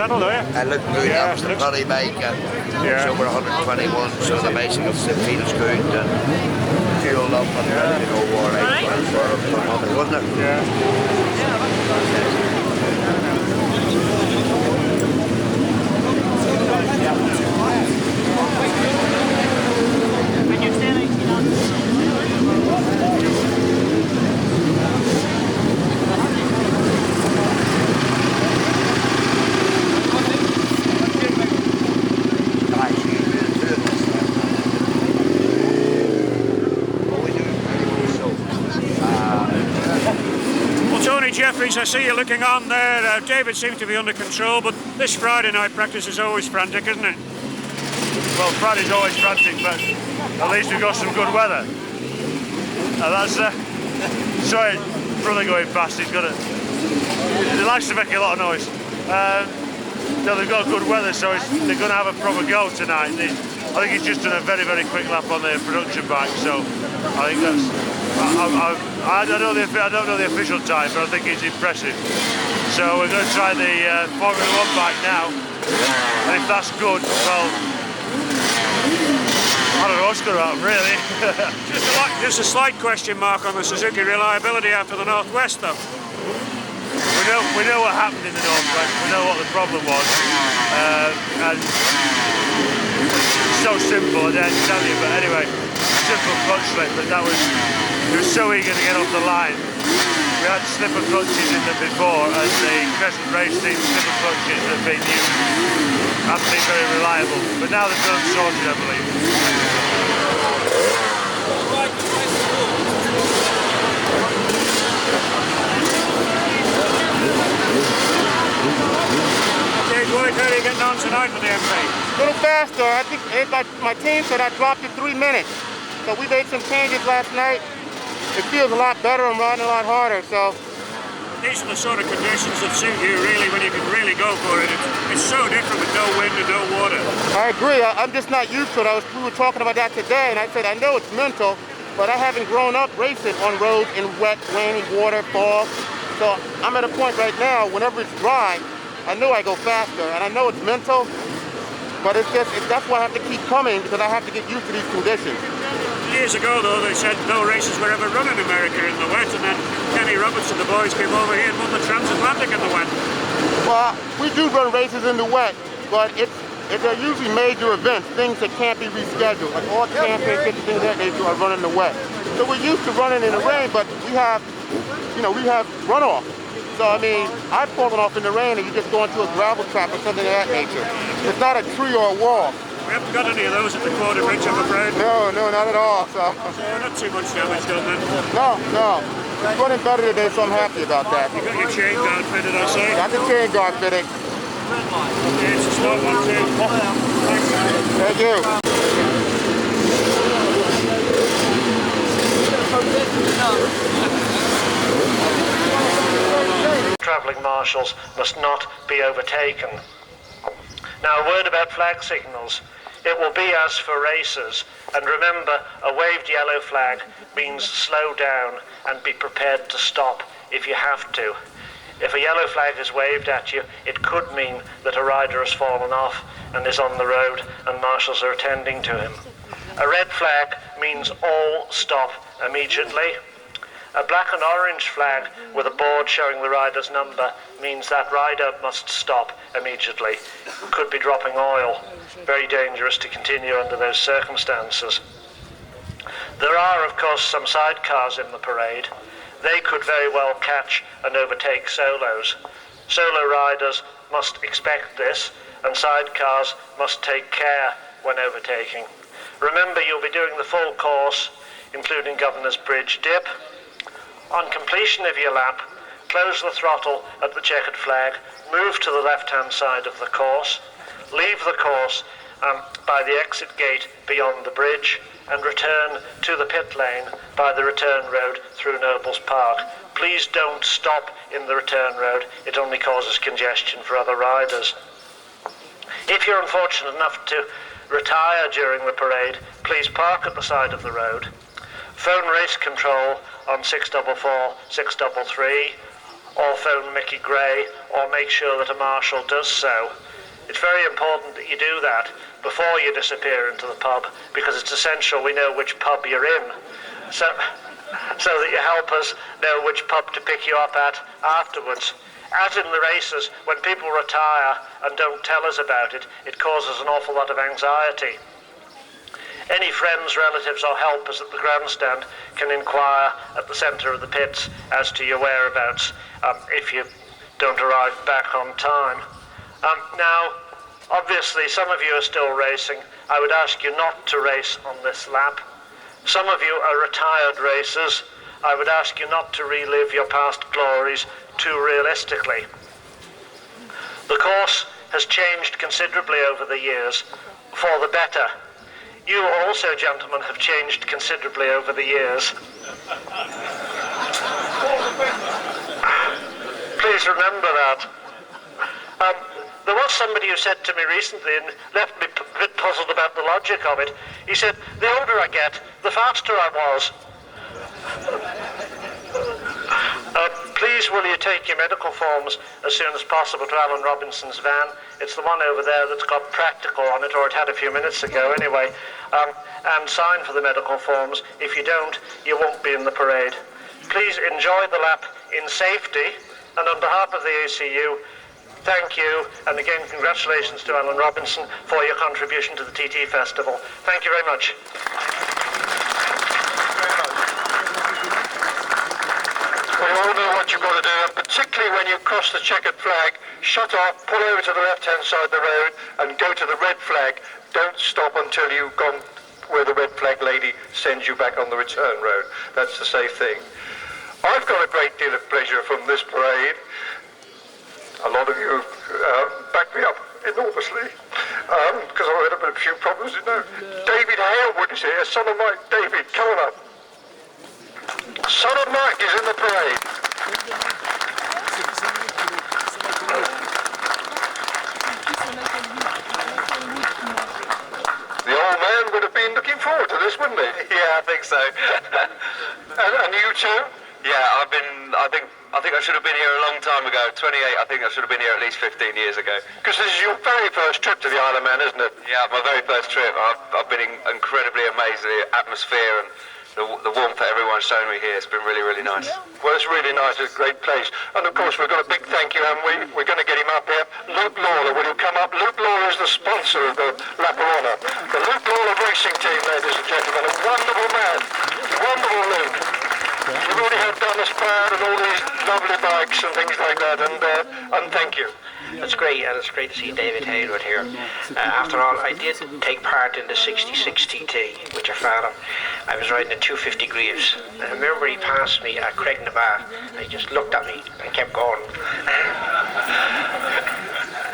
channel, do you? Look good, that was the poly maker. So we're 121, so the basic of the feels good and fueled up and ready to go all right for Monday, wasn't it? Yeah. Jefferies, I see you looking on there. David seems to be under control, but this Friday night practice is always frantic, isn't it? Well, Friday's always frantic, but at least we've got some good weather. And that's sorry, brother going past. He likes to make a lot of noise. So they've got good weather, so they're going to have a proper go tonight. I think he's just done a very, very quick lap on the production bike, so I think that's. I don't know the official time, but I think it's impressive. So we're going to try the Formula 1 bike now, and if that's good, well, I don't know what's going to happen, really. Just a slight question mark on the Suzuki reliability after the Northwest, though. We know what happened in the Northwest. We know what the problem was, and it's so simple. I didn't tell you, but anyway, simple clutch slip, but he was so eager to get off the line. We had slipper clutches in them before, and the Crescent Race Team slipper clutches have been used, haven't been very reliable, but now they've done sorted, I believe. Okay, Dwight, how are you getting on tonight with the MP? A little faster. I think my team said I dropped it 3 minutes. So we made some changes last night. It feels a lot better. I'm riding a lot harder. So these are the sort of conditions that suit you really when you can really go for it. It's so different with no wind and no water. I agree. I'm just not used to it. We were talking about that today, and I said I know it's mental, but I haven't grown up racing on roads in wet, rainy water, fall. So I'm at a point right now. Whenever it's dry, I know I go faster, and I know it's mental. But that's why I have to keep coming, because I have to get used to these conditions. Years ago, though, they said no races were ever run in America in the wet, and then Kenny Roberts and the boys came over here and won the transatlantic in the wet. Well, we do run races in the wet, but they're usually major events, things that can't be rescheduled. Like all championships, things that nature are run in the wet. So we're used to running in the rain, but we have runoff. So, I mean, I've fallen off in the rain and you just go into a gravel trap or something of that nature. It's not a tree or a wall. We haven't got any of those at the quarter bridge, I'm afraid. No, not at all. So not too much damage done then? No. It's running better today, so I'm happy about that. You got your chain guard fitted, I say? Got the chain guard fitted. Okay, it's a start one, too. Thank you. Travelling marshals must not be overtaken. Now, a word about flag signals. It will be as for racers, and remember, a waved yellow flag means slow down and be prepared to stop if you have to. If a yellow flag is waved at you, it could mean that a rider has fallen off and is on the road and marshals are attending to him. A red flag means all stop immediately. A black and orange flag with a board showing the rider's number means that rider must stop immediately. Could be dropping oil. Very dangerous to continue under those circumstances. There are, of course, some sidecars in the parade. They could very well catch and overtake solos. Solo riders must expect this, and sidecars must take care when overtaking. Remember, you'll be doing the full course, including Governor's Bridge dip. On completion of your lap, close the throttle at the checkered flag, move to the left-hand side of the course, leave the course by the exit gate beyond the bridge, and return to the pit lane by the return road through Nobles Park. Please don't stop in the return road. It only causes congestion for other riders. If you're unfortunate enough to retire during the parade, please park at the side of the road. Phone race control on 644, 633, or phone Mickey Gray, or make sure that a marshal does so. It's very important that you do that before you disappear into the pub, because it's essential we know which pub you're in, so that you help us know which pub to pick you up at afterwards. As in the races, when people retire and don't tell us about it, it causes an awful lot of anxiety. Any friends, relatives or helpers at the grandstand can inquire at the centre of the pits as to your whereabouts if you don't arrive back on time. Now, obviously some of you are still racing. I would ask you not to race on this lap. Some of you are retired racers. I would ask you not to relive your past glories too realistically. The course has changed considerably over the years, for the better. You also, gentlemen, have changed considerably over the years. Please remember that. There was somebody who said to me recently, and left me a bit puzzled about the logic of it. He said, the older I get, the faster I was. Please will you take your medical forms as soon as possible to Alan Robinson's van. It's the one over there that's got practical on it, or it had a few minutes ago anyway, and sign for the medical forms. If you don't, you won't be in the parade. Please enjoy the lap in safety, and on behalf of the ACU, thank you, and again congratulations to Alan Robinson for your contribution to the TT Festival. Thank you very much. We all know what you've got to do, and particularly when you cross the checkered flag, shut off, pull over to the left-hand side of the road and go to the red flag. Don't stop until you've gone where the red flag lady sends you back on the return road. That's the safe thing. I've got a great deal of pleasure from this parade. A lot of you backed me up enormously because I had a few problems, you know. David Halewood is here, son of Mike. David, come on up. Son of Mike is in the parade. The old man would have been looking forward to this, wouldn't he? Yeah, I think so. and you too? Yeah, I think I should have been here a long time ago. 28, I think I should have been here at least 15 years ago. Because this is your very first trip to the Isle of Man, isn't it? Yeah, my very first trip. I've been incredibly amazed at the atmosphere and the warmth that everyone's shown me here. It's been really, really nice. Well, it's really nice. It's a great place. And of course, we've got a big thank you, haven't we? We're going to get him up here. Luke Lawler, will you come up? Luke Lawler is the sponsor of the Lap of Honour. The Luke Lawler racing team, ladies and gentlemen. A wonderful man. Wonderful Luke. We've already had Dennis Bad and all these lovely bikes and things like that, and thank you. It's great, and it's great to see David Haywood here. After all, I did take part in the 66 TT, which I found him. I was riding at 250 Greaves. I remember he passed me at Craignabath, and he just looked at me and kept going.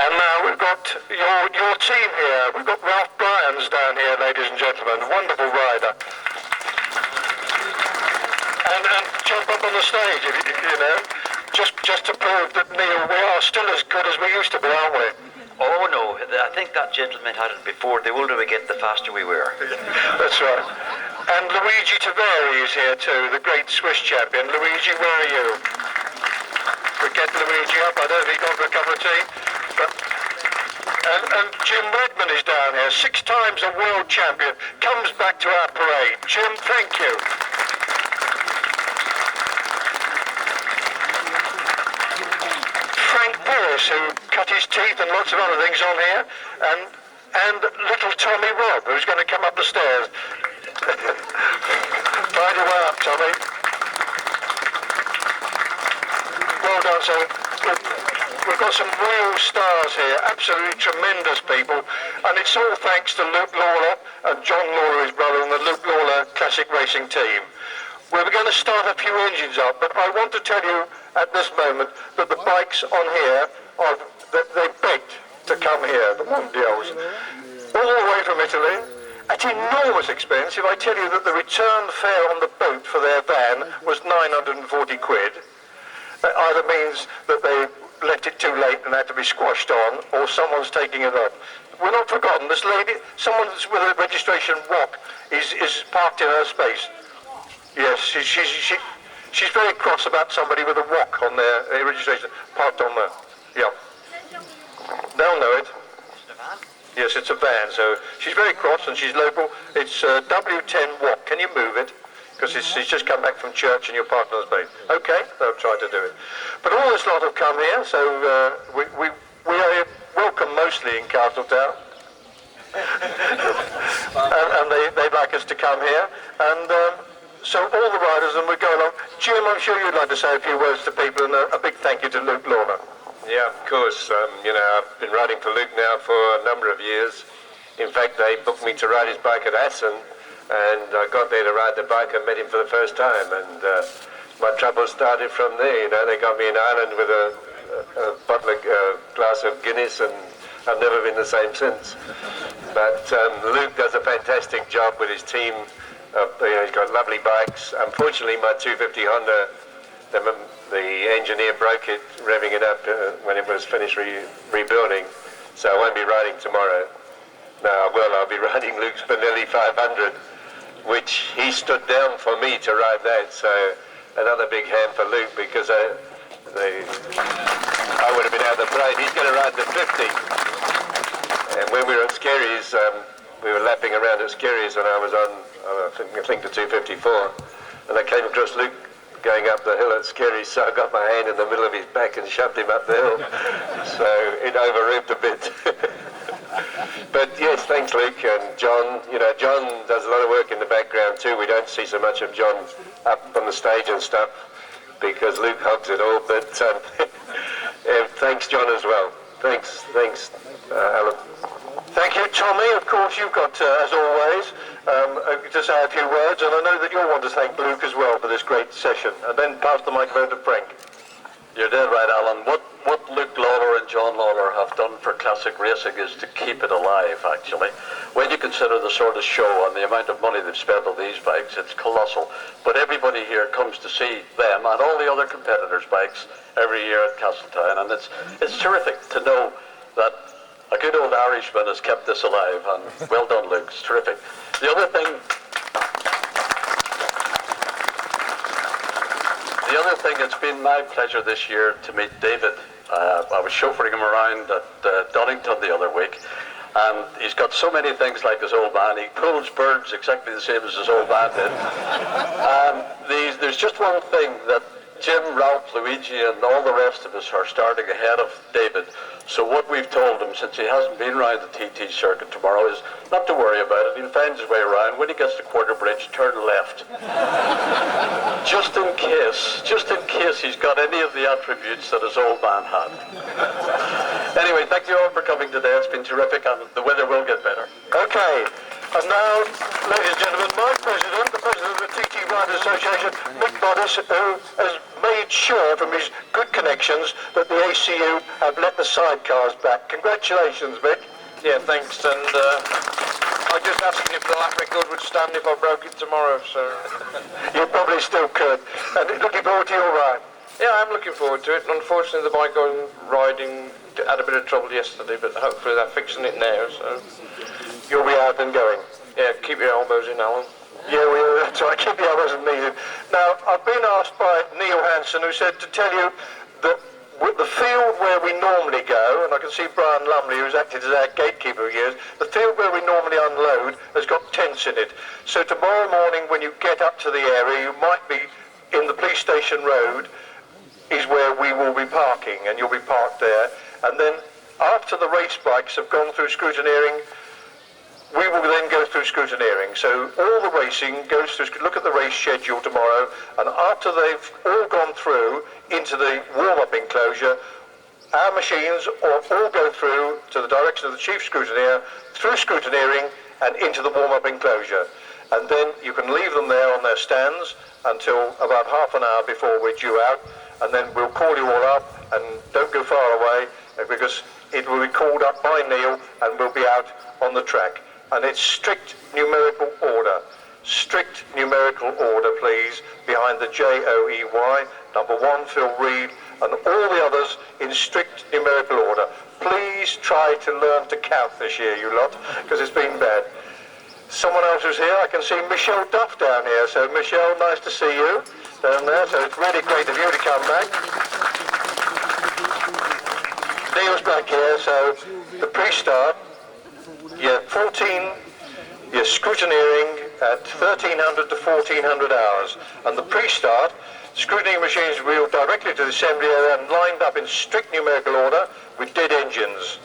And now we've got your team here. We've got Ralph Bryans down here, ladies and gentlemen. Wonderful rider. And jump up on the stage, if you know, just to prove that, Neil, we are still as good as we used to be, aren't we? Oh no, I think that gentleman had it before. The older we get, the faster we were. That's right. And Luigi Taveri is here too, the great Swiss champion. Luigi, where are you? We get Luigi up. I don't think he's gone for a cup of tea. And Jim Redman is down here, 6 times a world champion, comes back to our parade. Jim, thank you. Frank Boris, who cut his teeth and lots of other things on here, and little Tommy Robb, who's going to come up the stairs. Find your way up, Tommy. Well done, sir. We've got some real stars here, absolutely tremendous people, and it's all thanks to Luke Lawler and John Lawler, his brother, and the Luke Lawler Classic Racing team. We're going to start a few engines up, but I want to tell you at this moment that the bikes on here, they begged to come here, the Mondials, all the way from Italy, at enormous expense. If I tell you that the return fare on the boat for their van was 940 quid, that either means that they left it too late and had to be squashed on, or someone's taking it up. We're not forgotten. This lady, someone with a registration WOC is parked in her space. Yes, She's very cross about somebody with a wok on their registration parked on there. Yeah. They'll know it. Yes, it's a van, so she's very cross and she's local. It's W10 wok. Can you move it? Because it's just come back from church and your partner's been. Okay, they'll try to do it. But all this lot have come here, so we are welcome mostly in Castletown. and they'd like us to come here. And so all the riders, and we go along. Jim, I'm sure you'd like to say a few words to people, and a big thank you to Luke Lawler. Yeah, of course. You know, I've been riding for Luke now for a number of years. In fact, they booked me to ride his bike at Assen, and I got there to ride the bike and met him for the first time. And my troubles started from there. You know, they got me in Ireland with a bottle of glass of Guinness, and I've never been the same since. But Luke does a fantastic job with his team. You know, he's got lovely bikes. Unfortunately, my 250 Honda, the engineer broke it, revving it up when it was finished rebuilding, so I won't be riding tomorrow. No, I'll be riding Luke's Benelli 500, which he stood down for me to ride that, so another big hand for Luke, because I would have been out of the parade. He's going to ride the 50. And when we were at Skerries, we were lapping around at Skerries, and I was on, I think the 254, and I came across Luke going up the hill at Skerries, so I got my hand in the middle of his back and shoved him up the hill. So it overrooped a bit. But yes, thanks Luke and John. You know, John does a lot of work in the background too. We don't see so much of John up on the stage and stuff because Luke hogs it all, but thanks John as well. Thanks Alan. Thank you, Tommy. Of course, you've got, as always, to say a few words, and I know that you'll want to thank Luke as well for this great session. And then pass the microphone to Frank. You're dead right, Alan. What Luke Lawler and John Lawler have done for classic racing is to keep it alive, actually. When you consider the sort of show and the amount of money they've spent on these bikes, it's colossal. But everybody here comes to see them and all the other competitors' bikes every year at Castletown, and it's terrific to know that a good old Irishman has kept this alive, and well done, Luke. It's terrific. The other thing, it's been my pleasure this year to meet David. I was chauffeuring him around at Donington the other week, and he's got so many things like his old man. He pulls birds exactly the same as his old man did. There's just one thing that Jim, Ralph, Luigi, and all the rest of us are starting ahead of David. So what we've told him, since he hasn't been around the TT circuit tomorrow, is not to worry about it. He'll find his way around. When he gets to Quarter Bridge, turn left. just in case he's got any of the attributes that his old man had. Anyway, thank you all for coming today. It's been terrific, and the weather will get better. Okay. And now, ladies and gentlemen, my president, the president of the TT Riders Association, Mick Boddice, who has made sure from his good connections that the ACU have let the sidecars back. Congratulations, Mick. Yeah, thanks. And I just asked if the lap record would stand if I broke it tomorrow, so... You probably still could. And looking forward to your ride. Yeah, I'm looking forward to it. Unfortunately, the bike I was riding had a bit of trouble yesterday, but hopefully they're fixing it now, so... You'll be out and going. Yeah, keep your elbows in, Alan. Yeah, that's right. Keep your elbows in needed. Now, I've been asked by Neil Hansen, who said to tell you that with the field where we normally go, and I can see Brian Lumley, who's acted as our gatekeeper for years, the field where we normally unload has got tents in it. So tomorrow morning when you get up to the area, you might be in the police station road is where we will be parking, and you'll be parked there. And then after the race bikes have gone through scrutineering, we will then go through scrutineering. So all the racing goes through, look at the race schedule tomorrow, and after they've all gone through into the warm-up enclosure, our machines all go through to the direction of the chief scrutineer, through scrutineering and into the warm-up enclosure. And then you can leave them there on their stands until about half an hour before we're due out, and then we'll call you all up, and don't go far away, because it will be called up by Neil and we'll be out on the track. And it's strict numerical order. Strict numerical order, please, behind the JOEY, number 1, Phil Reed, and all the others in strict numerical order. Please try to learn to count this year, you lot, because it's been bad. Someone else who's here, I can see Michelle Duff down here. So, Michelle, nice to see you. down there, so it's really great of you to come back. Neil's back here, so the pre-start, you're scrutineering at 1300 to 1400 hours, and the pre-start, scrutineering machines wheel directly to the assembly area and lined up in strict numerical order with dead engines.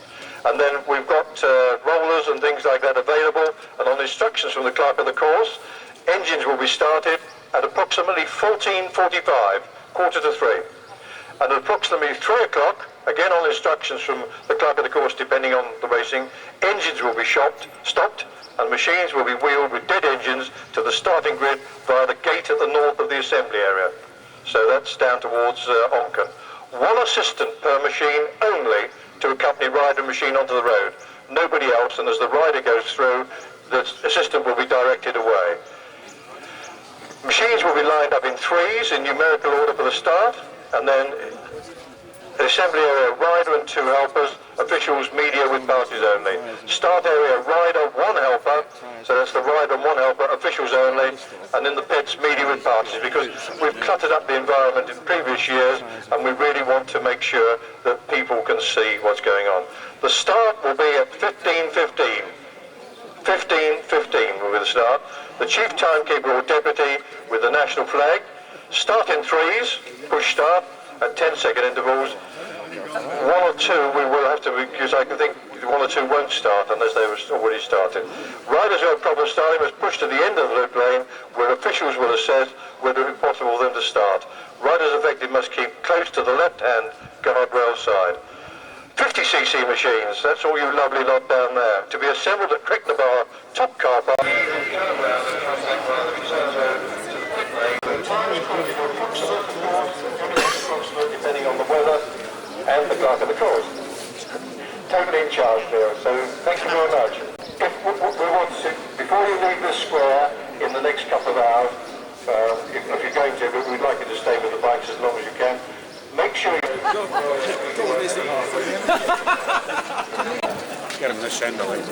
And then we've got rollers and things like that available, and on instructions from the clerk of the course, engines will be started at approximately 14:45, 2:45. And at approximately 3 o'clock, again on instructions from the clerk of the course depending on the racing, engines will be stopped, and machines will be wheeled with dead engines to the starting grid via the gate at the north of the assembly area. So that's down towards Onken. One assistant per machine only to accompany rider and machine onto the road. Nobody else, and as the rider goes through, the assistant will be directed away. Machines will be lined up in threes in numerical order for the start, and then the assembly area, rider and 2 helpers, officials, media with passes only. Start area, rider, 1 helper, so that's the rider and 1 helper, officials only, and in the pits, media with passes, because we've cluttered up the environment in previous years, and we really want to make sure that people can see what's going on. The start will be at 15:15. 15:15 will be the start. The chief timekeeper or deputy with the national flag. Start in threes, push start at 10-second intervals. 1 or 2 we will have to, because I can think 1 or 2 won't start unless they were already started. Riders who have problem starting must push to the end of the loop lane where officials will assess whether it's possible for them to start. Riders affected must keep close to the left-hand guardrail side. 50cc machines, that's all you lovely lot down there, to be assembled at Cricknabar top car park. Depending on the weather and the clerk of the course. Totally in charge there, so thank you very much. If we want to, before you leave this square in the next couple of hours, if you're going to, but we'd like you to stay with the bikes as long as you can, make sure you... Get him the chandelier.